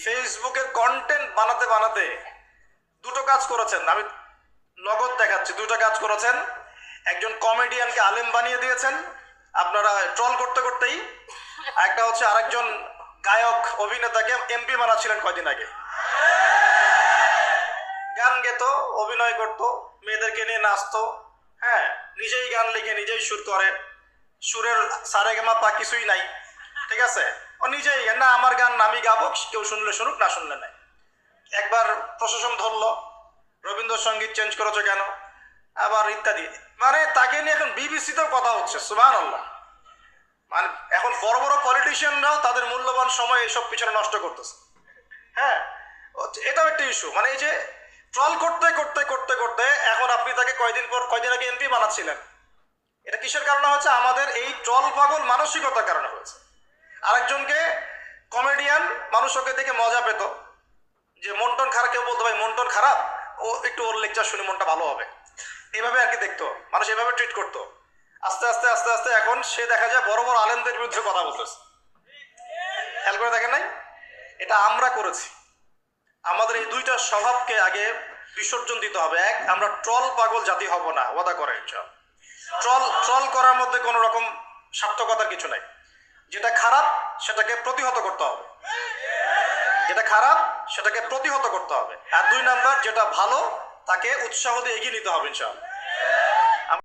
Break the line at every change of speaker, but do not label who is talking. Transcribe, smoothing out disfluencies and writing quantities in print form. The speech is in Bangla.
ফেসবুকের কন্টেন্ট বানাতে বানাতে দুটো কাজ করেছেন, আমি নগদ দেখাচ্ছি। দুটো কাজ করেছেন। একজন কমেডিয়ানকে আলেম বানিয়ে দিয়েছেন আপনারা ট্রল করতে করতেই। একটা হচ্ছে আরেকজন গায়ক অভিনেতাকে এমপি বানাচ্ছিলেন কয়দিন আগে। গান গেত, অভিনয় করত, মেয়েদেরকে নিয়ে নাচতো, হ্যাঁ, নিজেই গান লিখে নিজেই সুর করে, সুরের সারেগামা পা কিছুই নাই, ঠিক আছে, ও নিজেই না আমার গান আমি গাবো, কেউ শুনলে শুনুক না শুনলে নাই। একবার প্রশাসন ধরলো, রবীন্দ্রসঙ্গীত চেঞ্জ করেছো কেন, আবার ইত্যাদি। মানে তাকে নিয়ে এখন বিবিসিতেও কথা হচ্ছে, সুবহানাল্লাহ। মানে এখন বড় বড় পলিটিশিয়ানরাও তাদের মূল্যবান সময় এসব পিছনে নষ্ট করতেছে। হ্যাঁ, এটাও একটা ইস্যু। মানে এই যে ট্রল করতে করতে করতে করতে এখন আপনি তাকে কয়দিন আগে এমপি বানাচ্ছিলেন। এটা কিসের কারণে হচ্ছে? আমাদের এই ট্রল পাগল মানসিকতার কারণে হয়েছে। আরেকজনকে কমেডিয়ান, মানুষ ওকে দেখে মজা পেত, যে মন খারাপ, কেউ বলতো ভাই মন খারাপ, ও একটু ওর লেকচার শুনে মনটা ভালো হবে, এইভাবে আর কি দেখতো মানুষ, এভাবে ট্রিট করতো। আস্তে আস্তে আস্তে আস্তে এখন সে দেখা যায় বড় বড় আলেমদের বিরুদ্ধে কথা বলতেছে। খেয়াল করে দেখেন নাই? এটা আমরা করেছি। আমাদের এই দুইটা স্বভাবকে আগে বিসর্জন দিতে হবে। এক, আমরা ট্রল পাগল জাতি হব না, ওয়াদা করেন। ট্রল করার মধ্যে কোনো রকম সার্থকতার কিছু নাই। যেটা খারাপ সেটাকে প্রতিহত করতে হবে, যেটা খারাপ সেটাকে প্রতিহত করতে হবে। আর দুই নাম্বার, যেটা ভালো তাকে উৎসাহ দিয়ে এগিয়ে নিতে হবে ইনশাআল্লাহ।